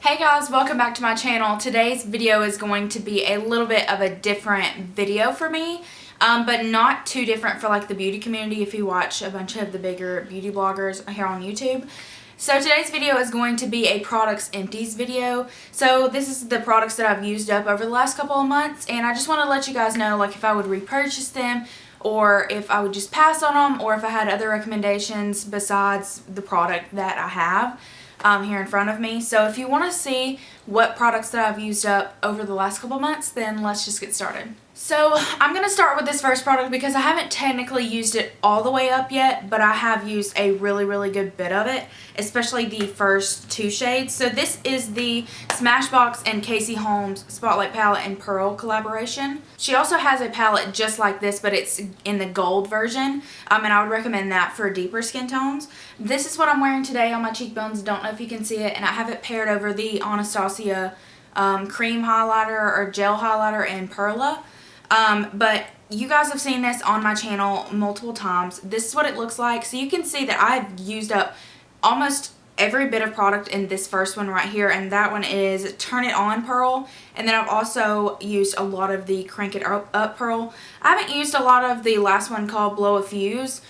Hey guys, welcome back to my channel. Today's video is going to be a little bit of a different video for me, but not too different for like the beauty community if you watch a bunch of the bigger beauty bloggers here on YouTube. So today's video is going to be a products empties video. So this is the products that I've used up over the last couple of months, and I just want to let you guys know like if I would repurchase them or if I would just pass on them or if I had other recommendations besides the product that I have here in front of me. So if you want to see what products that I've used up over the last couple months, then let's just get started. So I'm going to start with this first product because I haven't technically used it all the way up yet, but I have used a really good bit of it, especially the first two shades. So this is the Smashbox and Casey Holmes Spotlight Palette and Pearl collaboration. She also has a palette just like this, but it's in the gold version, and I would recommend that for deeper skin tones. This is what I'm wearing today on my cheekbones. Don't know if you can see it, and I have it paired over the Anastasia cream highlighter or gel highlighter in Perla. But you guys have seen this on my channel multiple times. This is what it looks like. So you can see that I've used up almost every bit of product in this first one right here, and that one is Turn It On Pearl. And then I've also used a lot of the Crank It Up Pearl. I haven't used a lot of the last one called Blow a Fuse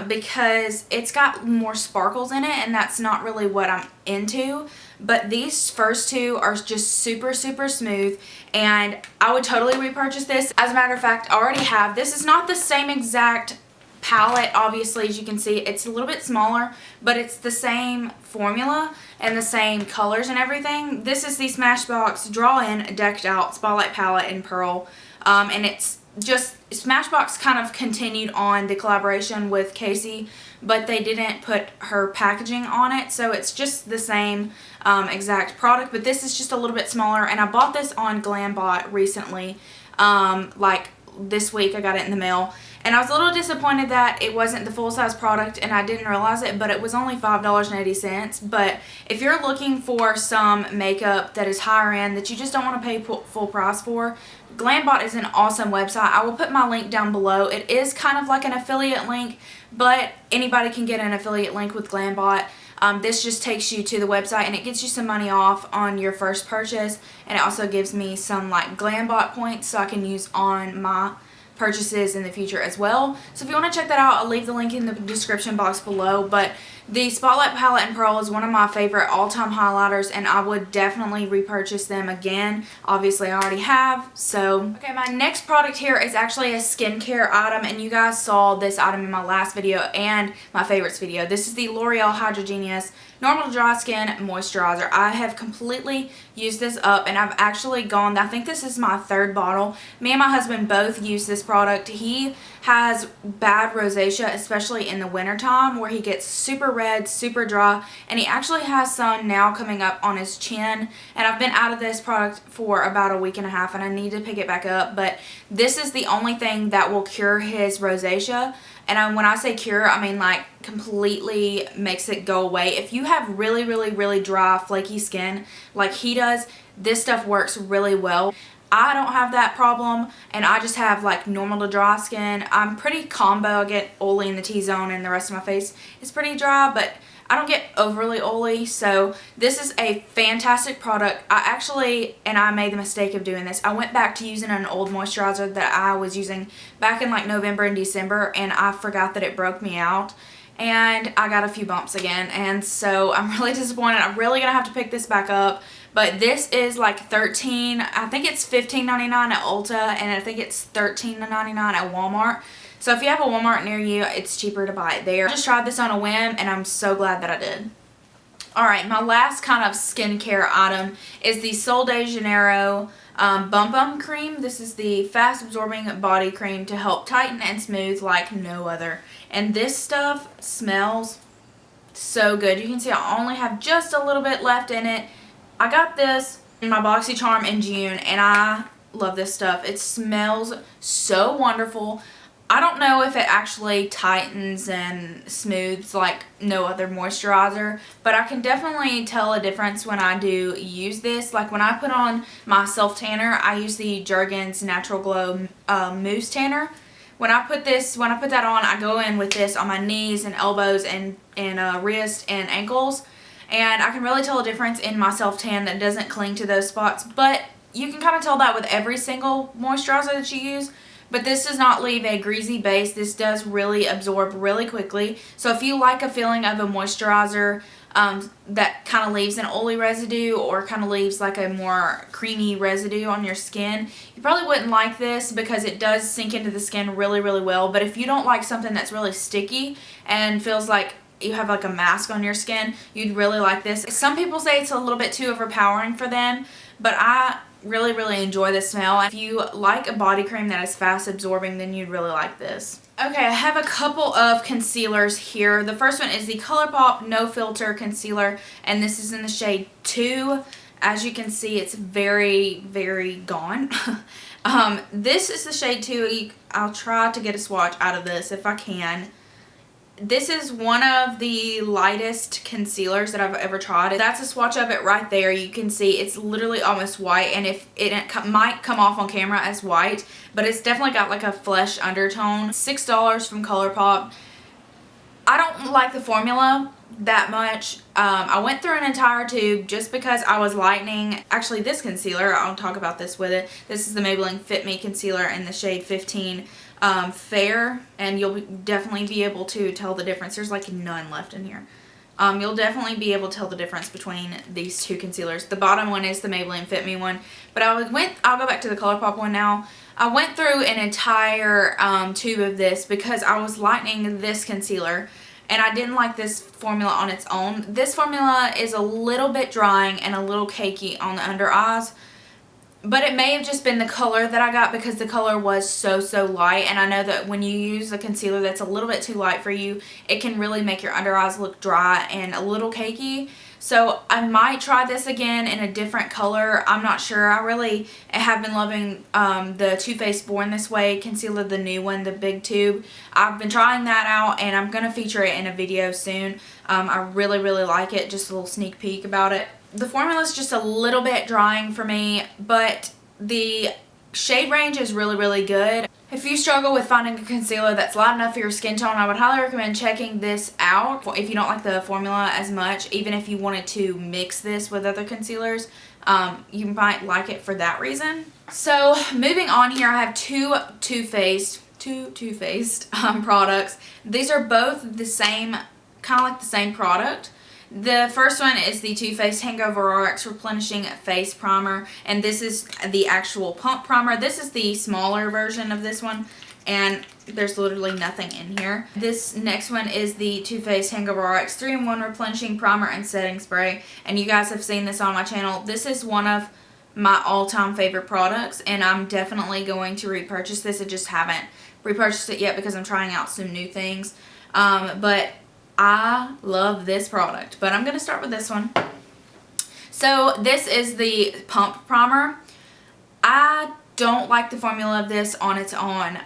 because it's got more sparkles in it, and that's not really what I'm into. But these first two are just super smooth, and I would totally repurchase this. As a matter of fact, I already have. This is not the same exact palette, obviously. As you can see, it's a little bit smaller, but it's the same formula and the same colors and everything. This is the Smashbox Draw In Decked Out Spotlight Palette in Pearl, and it's just Smashbox kind of continued on the collaboration with Casey, but they didn't put her packaging on it, so it's just the same exact product, but this is just a little bit smaller. And I bought this on GlamBot recently, like this week. I got it in the mail, and I was a little disappointed that it wasn't the full-size product, and I didn't realize it, but it was only $5.80. But if you're looking for some makeup that is higher end that you just don't want to pay full price for, GlamBot is an awesome website. I will put my link down below. It is kind of like an affiliate link, but anybody can get an affiliate link with GlamBot. This just takes you to the website, and it gets you some money off on your first purchase, and it also gives me some like GlamBot points so I can use on my purchases in the future as well. So if you want to check that out, I'll leave the link in the description box below. But the Spotlight Palette in Pearl is one of my favorite all-time highlighters, and I would definitely repurchase them again. Obviously I already have. So okay, my next product here is actually a skincare item, and you guys saw this item in my last video and my favorites video. This is the L'Oreal Hydrogenius Normal to Dry Skin Moisturizer. I have completely used this up, and I've actually gone, I think this is my third bottle. Me and my husband both use this product. He has bad rosacea, especially in the wintertime, where he gets super red, super dry, and he actually has some now coming up on his chin. And I've been out of this product for about a week and a half, and I need to pick it back up. But this is the only thing that will cure his rosacea. And when I say cure, I mean like completely makes it go away. If you have really dry, flaky skin like he does, this stuff works really well. I don't have that problem, and I just have like normal to dry skin. I'm pretty combo. I get oily in the T-zone, and the rest of my face is pretty dry, but I don't get overly oily. So this is a fantastic product. I made the mistake of doing this. I went back to using an old moisturizer that I was using back in like November and December, and I forgot that it broke me out, and I got a few bumps again, and so I'm really disappointed. I'm really gonna have to pick this back up. But this is like $13, I think it's $15.99 at Ulta, and I think it's $13.99 at Walmart. So if you have a Walmart near you, it's cheaper to buy it there. I just tried this on a whim, and I'm so glad that I did. Alright, my last kind of skincare item is the Sol de Janeiro Bum Cream. This is the fast absorbing body cream to help tighten and smooth like no other. And this stuff smells so good. You can see I only have just a little bit left in it. I got this in my BoxyCharm in June, and I love this stuff. It smells so wonderful. I don't know if it actually tightens and smooths like no other moisturizer, but I can definitely tell a difference when I do use this. Like when I put on my self tanner, I use the Jergens Natural Glow Mousse Tanner. When I put that on, I go in with this on my knees and elbows and wrist and ankles. and I can really tell a difference in my self-tan that doesn't cling to those spots. But you can kind of tell that with every single moisturizer that you use. But this does not leave a greasy base. This does really absorb really quickly. So if you like a feeling of a moisturizer that kind of leaves an oily residue or kind of leaves like a more creamy residue on your skin, you probably wouldn't like this because it does sink into the skin really, really well. But if you don't like something that's really sticky and feels like you have like a mask on your skin, you'd really like this. Some people say it's a little bit too overpowering for them, but I really, really enjoy the smell. If you like a body cream that is fast absorbing, then you'd really like this. Okay, I have a couple of concealers here. The first one is the ColourPop No Filter Concealer, and this is in the shade 2. As you can see, it's very, very gone. This is the shade 2. I'll try to get a swatch out of this if I can. This is one of the lightest concealers that I've ever tried. That's a swatch of it right there. You can see it's literally almost white, and if it might come off on camera as white, but it's definitely got like a flesh undertone. $6 from ColourPop. I don't like the formula that much. I went through an entire tube just because I was lightening. Actually, this concealer, I'll talk about this with it. This is the Maybelline Fit Me Concealer in the shade 15. Fair, and you'll definitely be able to tell the difference. There's like none left in here. You'll definitely be able to tell the difference between these two concealers. The bottom one is the Maybelline Fit Me one, but I'll go back to the ColourPop one now. I went through an entire tube of this because I was lightening this concealer, and I didn't like this formula on its own. This formula is a little bit drying and a little cakey on the under eyes. But it may have just been the color that I got because the color was so light, and I know that when you use a concealer that's a little bit too light for you, it can really make your under eyes look dry and a little cakey. So I might try this again in a different color. I'm not sure. I really have been loving the Too Faced Born This Way concealer, the new one, the big tube. I've been trying that out, and I'm going to feature it in a video soon. I really like it. Just a little sneak peek about it. The formula is just a little bit drying for me, but the shade range is really good. If you struggle with finding a concealer that's light enough for your skin tone, I would highly recommend checking this out. If you don't like the formula as much, even if you wanted to mix this with other concealers, you might like it for that reason. So moving on here, I have two Too Faced products. These are both the same, kind of like the same product. The first one is the Too Faced Hangover RX Replenishing Face Primer, and this is the actual pump primer. This is the smaller version of this one, and there's literally nothing in here. This next one is the Too Faced Hangover RX 3-in-1 Replenishing Primer and Setting Spray, and you guys have seen this on my channel. This is one of my all-time favorite products, and I'm definitely going to repurchase this. I just haven't repurchased it yet because I'm trying out some new things, but I love this product. But I'm going to start with this one. So this is the pump primer. I don't like the formula of this on its own.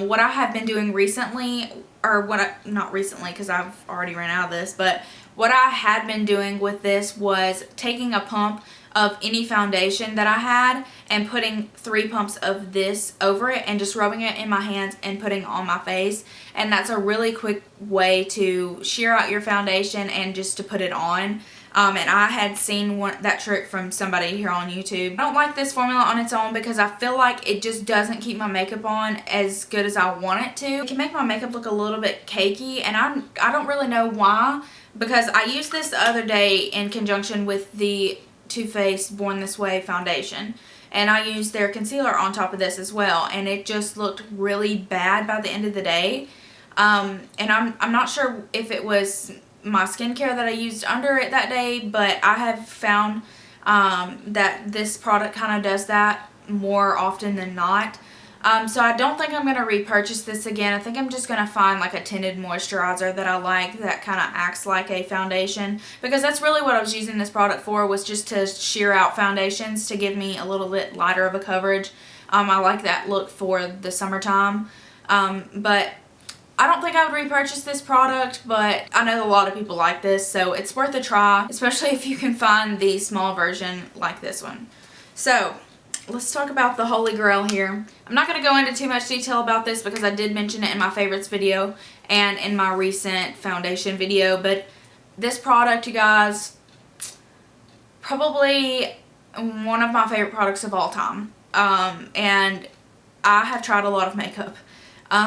What I have been doing recently, or not recently because I've already ran out of this, but what I had been doing with this was taking a pump of any foundation that I had and putting 3 pumps of this over it and just rubbing it in my hands and putting it on my face. And that's a really quick way to sheer out your foundation and just to put it on. And I had seen that trick from somebody here on YouTube. I don't like this formula on its own because I feel like it just doesn't keep my makeup on as good as I want it to. It can make my makeup look a little bit cakey, and I don't really know why, because I used this the other day in conjunction with the Too Faced Born This Way foundation, and I used their concealer on top of this as well, and it just looked really bad by the end of the day. And I'm not sure if it was my skincare that I used under it that day, but I have found that this product kind of does that more often than not. So I don't think I'm going to repurchase this again. I think I'm just going to find like a tinted moisturizer that I like that kind of acts like a foundation, because that's really what I was using this product for, was just to sheer out foundations to give me a little bit lighter of a coverage. I like that look for the summertime. But I don't think I would repurchase this product, but I know a lot of people like this, so it's worth a try, especially if you can find the small version like this one. So let's talk about the Holy Grail here. I'm not going to go into too much detail about this because I did mention it in my favorites video and in my recent foundation video, but this product, you guys, probably one of my favorite products of all time. And I have tried a lot of makeup.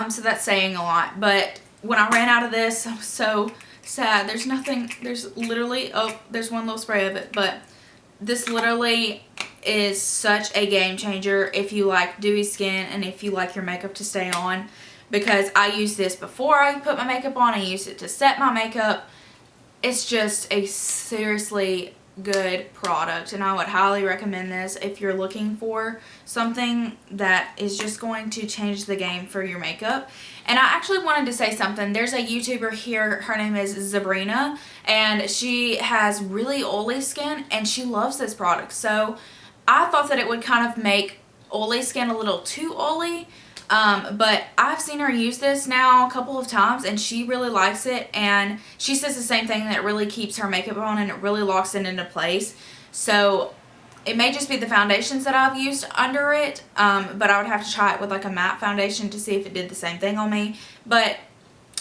So that's saying a lot. But when I ran out of this, I was so sad. There's nothing, there's literally, oh, there's one little spray of it. But this literally is such a game changer if you like dewy skin and if you like your makeup to stay on. Because I use this before I put my makeup on. I use it to set my makeup. It's just a seriously good product, and I would highly recommend this if you're looking for something that is just going to change the game for your makeup. And I actually wanted to say something. There's a YouTuber here, her name is Sabrina, and she has really oily skin and she loves this product. So I thought that it would kind of make oily skin a little too oily. But I've seen her use this now a couple of times and she really likes it, and she says the same thing, that it really keeps her makeup on and it really locks it into place. So it may just be the foundations that I've used under it, but I would have to try it with like a matte foundation to see if it did the same thing on me. But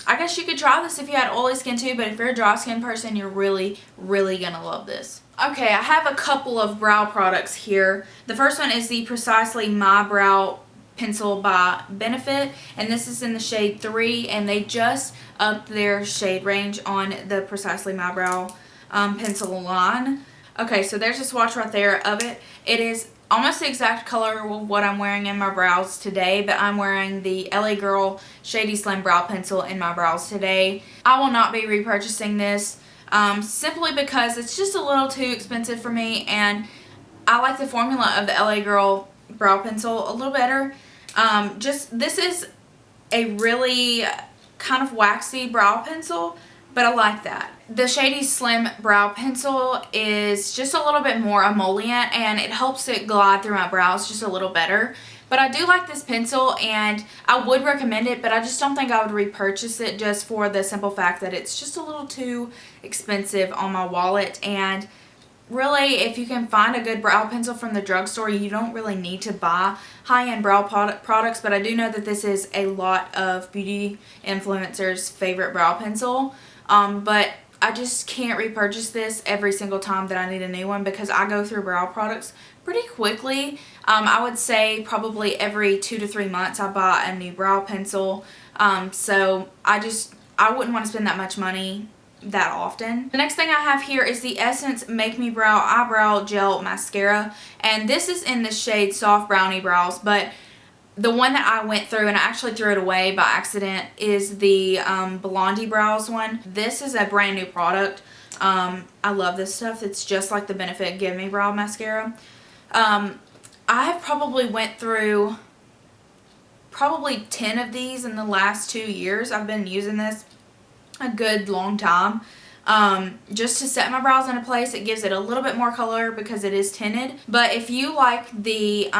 I guess you could try this if you had oily skin too, but if you're a dry skin person, you're really, really gonna love this. Okay, I have a couple of brow products here. The first one is the Precisely My Brow Pencil by Benefit, and this is in the shade 3, and they just upped their shade range on the Precisely My Brow pencil line. Okay, so there's a swatch right there of it. It is almost the exact color of what I'm wearing in my brows today, but I'm wearing the LA Girl Shady Slim Brow Pencil in my brows today. I will not be repurchasing this simply because it's just a little too expensive for me, and I like the formula of the LA Girl Brow Pencil a little better. This is a really kind of waxy brow pencil, but I like that. The Shady Slim Brow Pencil is just a little bit more emollient, and it helps it glide through my brows just a little better. But I do like this pencil, and I would recommend it, but I just don't think I would repurchase it, just for the simple fact that it's just a little too expensive on my wallet. And really, if you can find a good brow pencil from the drugstore, you don't really need to buy high-end brow products. But I do know that this is a lot of beauty influencers' favorite brow pencil. But I just can't repurchase this every single time that I need a new one, because I go through brow products pretty quickly. I would say probably every 2 to 3 months I buy a new brow pencil. So I wouldn't want to spend that much money that often. The next thing I have here is the Essence Make Me Brow Eyebrow Gel Mascara, and this is in the shade Soft Brownie Brows. But the one that I went through, and I actually threw it away by accident, is the Blondie Brows one. This is a brand new product. I love this stuff. It's just like the Benefit Give Me Brow Mascara. I have probably went through probably 10 of these in the last 2 years. I've been using this a good long time, just to set my brows into place. It gives it a little bit more color because it is tinted. But if you like the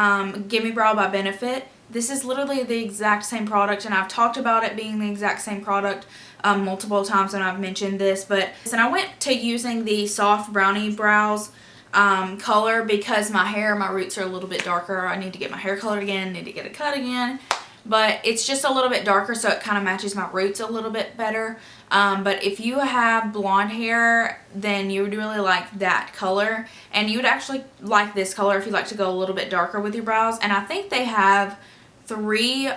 Gimme Brow by Benefit, this is literally the exact same product, and I've talked about it being the exact same product multiple times when I've mentioned this. But and I went to using the Soft Brownie Brows color because my roots are a little bit darker. I need to get my hair colored again, need to get it cut again. But it's just a little bit darker, so it kind of matches my roots a little bit better. But if you have blonde hair, then you would really like that color. And you would actually like this color if you like to go a little bit darker with your brows. And I think they have three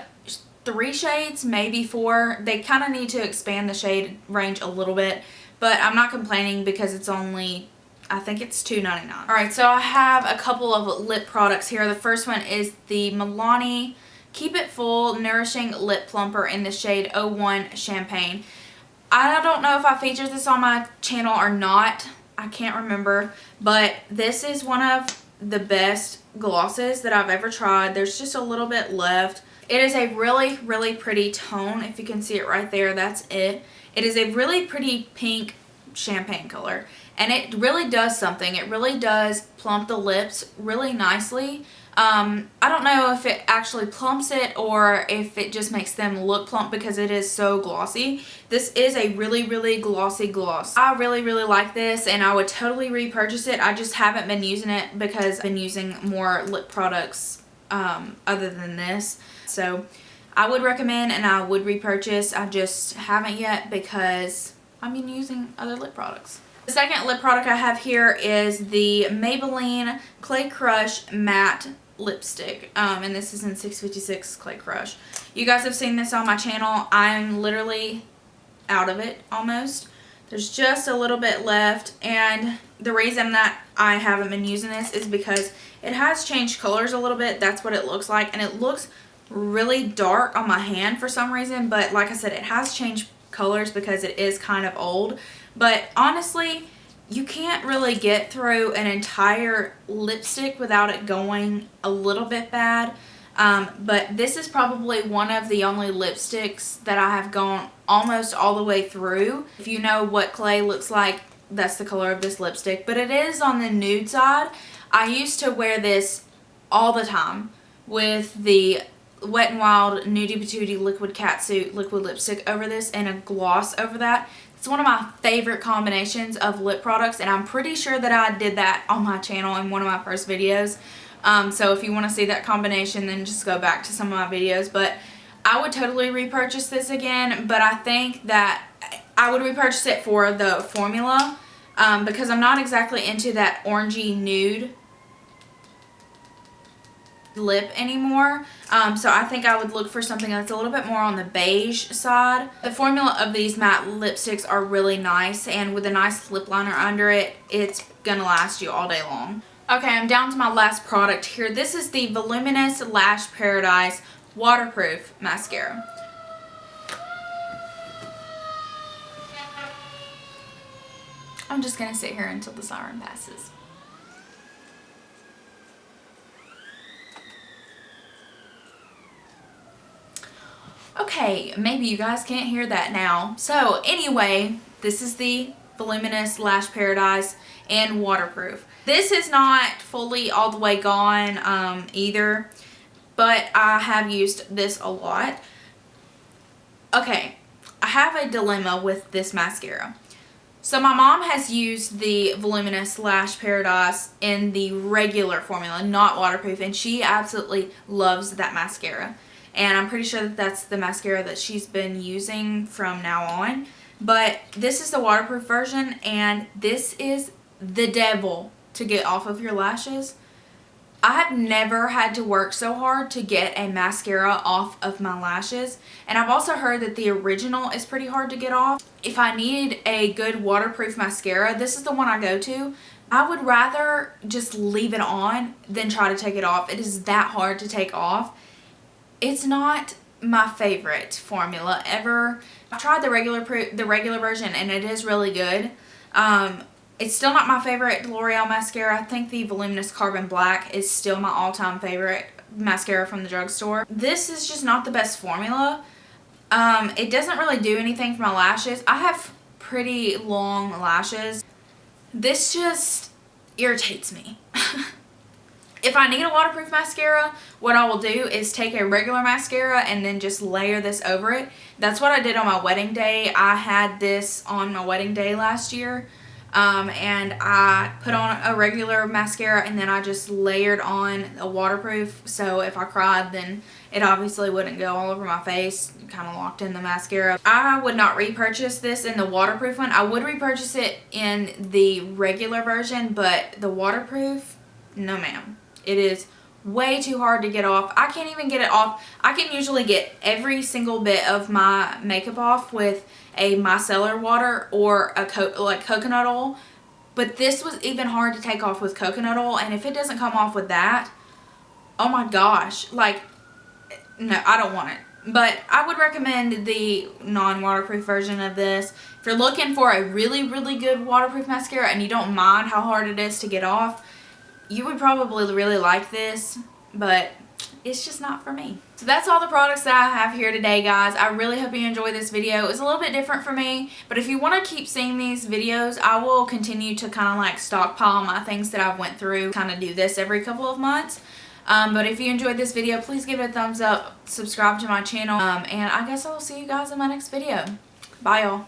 shades, maybe 4. They kind of need to expand the shade range a little bit. But I'm not complaining because it's only, I think it's $2.99. Alright, so I have a couple of lip products here. The first one is the Milani Keep It Full Nourishing Lip Plumper in the shade 01 Champagne. I don't know if I featured this on my channel or not. I can't remember. But this is one of the best glosses that I've ever tried. There's just a little bit left. It is a really, really pretty tone. If you can see it right there, that's it. It is a really pretty pink champagne color. And it really does something. It really does plump the lips really nicely. I don't know if it actually plumps it or if it just makes them look plump because it is so glossy. This is a really, really glossy gloss. I really, really like this, and I would totally repurchase it. I just haven't been using it because I've been using more lip products other than this. So I would recommend and I would repurchase. I just haven't yet because I've been using other lip products. The second lip product I have here is the Maybelline Clay Crush Matte Lipstick, and this is in 656 Clay Crush. You guys have seen this on my channel. I'm literally out of it almost. There's just a little bit left, and the reason that I haven't been using this is because it has changed colors a little bit. That's what it looks like, and it looks really dark on my hand for some reason, but like I said, it has changed colors because it is kind of old. But honestly, you can't really get through an entire lipstick without it going a little bit bad. But this is probably one of the only lipsticks that I have gone almost all the way through. If you know what clay looks like, that's the color of this lipstick. But it is on the nude side. I used to wear this all the time with the Wet n Wild Nudie Patootie Liquid Catsuit liquid lipstick over this and a gloss over that. It's one of my favorite combinations of lip products, and I'm pretty sure that I did that on my channel in one of my first videos. So if you want to see that combination, then just go back to some of my videos. But I would totally repurchase this again, but I think that I would repurchase it for the formula because I'm not exactly into that orangey nude lip anymore. So I think I would look for something that's a little bit more on the beige side. The formula of these matte lipsticks are really nice, and with a nice lip liner under it, it's gonna last you all day long. Okay, I'm down to my last product here. This is the Voluminous Lash Paradise Waterproof Mascara. I'm just gonna sit here until the siren passes. Okay, maybe you guys can't hear that now. So anyway, this is the Voluminous Lash Paradise and waterproof. This is not fully all the way gone either, but I have used this a lot. Okay, I have a dilemma with this mascara. So my mom has used the Voluminous Lash Paradise in the regular formula, not waterproof, and she absolutely loves that mascara. And I'm pretty sure that that's the mascara that she's been using from now on. But this is the waterproof version, and this is the devil to get off of your lashes. I have never had to work so hard to get a mascara off of my lashes. And I've also heard that the original is pretty hard to get off. If I needed a good waterproof mascara, this is the one I go to. I would rather just leave it on than try to take it off. It is that hard to take off. It's not my favorite formula ever. I tried the regular version, and it is really good. It's still not my favorite L'Oreal mascara. I think the Voluminous Carbon Black is still my all-time favorite mascara from the drugstore. This is just not the best formula. It doesn't really do anything for my lashes. I have pretty long lashes. This just irritates me. If I need a waterproof mascara, what I will do is take a regular mascara and then just layer this over it. That's what I did on my wedding day. I had this on my wedding day last year. And I put on a regular mascara, and then I just layered on a waterproof. So if I cried, then it obviously wouldn't go all over my face. Kind of locked in the mascara. I would not repurchase this in the waterproof one. I would repurchase it in the regular version, but the waterproof, no ma'am. It is way too hard to get off. I can't even get it off. I can usually get every single bit of my makeup off with a micellar water or a coconut oil, but this was even hard to take off with coconut oil, and if it doesn't come off with that, oh my gosh, like, no, I don't want it. But I would recommend the non-waterproof version of this. If you're looking for a really, really good waterproof mascara and you don't mind how hard it is to get off, you would probably really like this, but it's just not for me. So that's all the products that I have here today, guys. I really hope you enjoyed this video. It's a little bit different for me, but if you want to keep seeing these videos, I will continue to kind of like stockpile my things that I've went through, kind of do this every couple of months. But if you enjoyed this video, please give it a thumbs up, subscribe to my channel, and I guess I will see you guys in my next video. Bye, y'all.